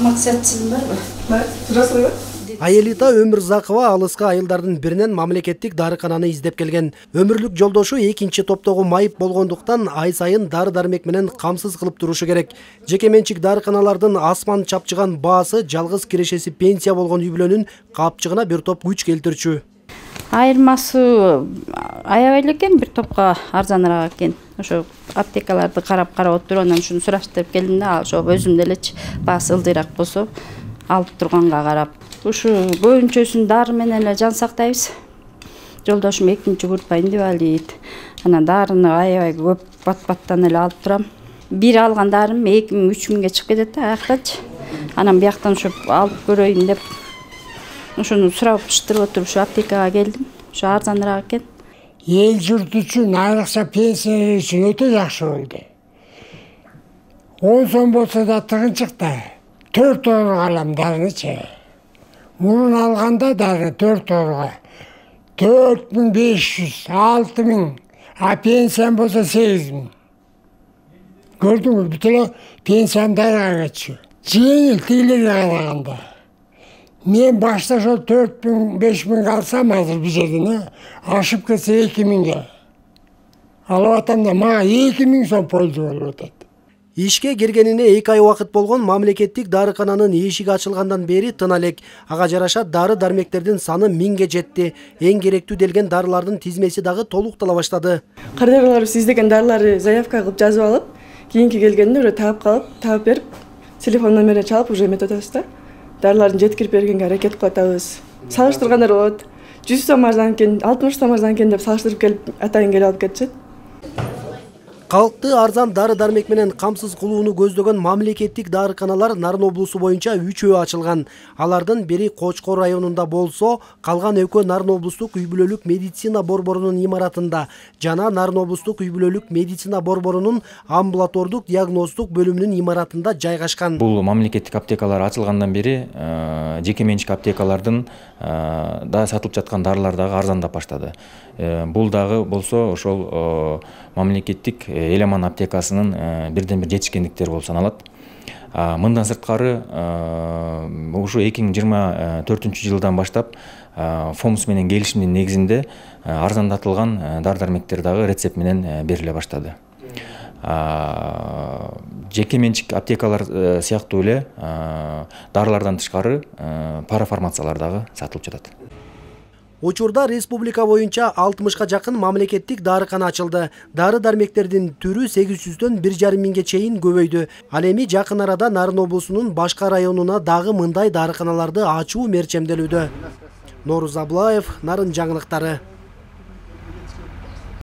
Максатсың барбы? Бар, турасыз. Аелита Өмүрзакова алыска айылдардын биринен мамлекеттик дарыкананы издеп келген. Өмүрлүк жолдошу экинчи топтогу майып болгондуктан ай сайын дары-дармек менен камсыз кылып турушу керек. Жеке менчик дарыканалардын асман чапчыган баасы жалгыз кирешеси пенсия болгон үй-бүлөнүн капчыгына бир топ күч келтирчү. Айырмасы аябай эле экен, бир топко арзаныраак экен. Ошо аптекаларды карап отуруп, анан ушуну сураштырып келдим да, ошо өзүм делечи баасы ылдыйраак болсо алып турганга карап. Ушу көбүнчөсүн дары менен эле жан сактайбыз. Жолдошум экинчи группа инвалид. Анан дарыны аябай көп бат-баттан эле алып турам. Бир алган дарым 2000-3000ге чыгып кетет да аяктанчы. Анан бияктан ушу алып көрөйүн деп ушуну сураштырып отуруп ушу аптекага келдим. Ушу арзаныраак экен. Эл журт үчүн, айрыкча пенсия үчүн өтө жакшы болду. 10 сом болсо да тыгынчык да. 4 орууга алам дарынычы. Мурун алганда дары 4 орууга 4500, 6000, а пенсиям болсо 8000. Көрдүңбү, бүт эле пенсиям дарыга кетчү. Жеңил тигилерге караганда. Мен башта ошол 4000, 5000 алсам азыр бир жерден, ашып кетсе 2000ге. Алып атам да мага 2000 сом польза болуп атат. Ишке киргенине 2 ай убакыт болгон мамлекеттик дарыкананын эшиги ачылгандан бери тына элек. Ага жараша дары-дармектердин саны 1000ге жетти. Эң керектүү делген дарылардын тизмеси дагы толуктала баштады. Кардиологлорубуз издеген дарыларды заявка кылып жазып алып, кийинки келгенде уже таап берип, телефон номерин чалып уже эметип атабыз да. Дарыларын жеткирип бергенге аракет кылып атабыз. Салыштыргандар болот. 100 сом арзан экен, 60 сом арзан экен деп салыштырып келип, атайын келип алып кетишет. Калкты арзан дары-дармек менен камсыз кылууну көздөгөн мамлекеттик дарыканалар Нарын облусу боюнча 3 ачылган. Алардын бири Кочкор районунда болсо, калган 2 Нарын облустук үй-бүлөлүк медицина борборунун имаратында жана Нарын облустук үй-бүлөлүк медицина борборунун амбулатордук диагноздук бөлүмүнүн имаратында жайгашкан. Бул мамлекеттик аптекалар ачылгандан бери жеке менчик аптекалардын да сатылып жаткан дарылар дагы арзандап баштады. Бул дагы болсо ошол мамлекеттик Элеман аптекасынын бирден бир жетишкендиктери болуп саналат. Мындан сырткары ушу 2024 жылдан баштап ФОМС менен келишимдин негизинде арзандатылган дары-дармектер дагы рецепт менен бериле баштады. Жеке менчик аптекалар сыяктуу эле дарылардан тышкары парафармациялар дагы сатылып жатат. Учурда республика боюнча 60га жакын мамлекеттик дарыкана ачылды. Дары-дармектердин түрү 800дөн 1,5 миңге чейин көбөйдү. Ал эми жакын арада Нарын облусунун башка районуна дагы мындай дарыканаларды ачуу мерчемделүүдө. Норuz Аблаев, Нарын жаңылыктары.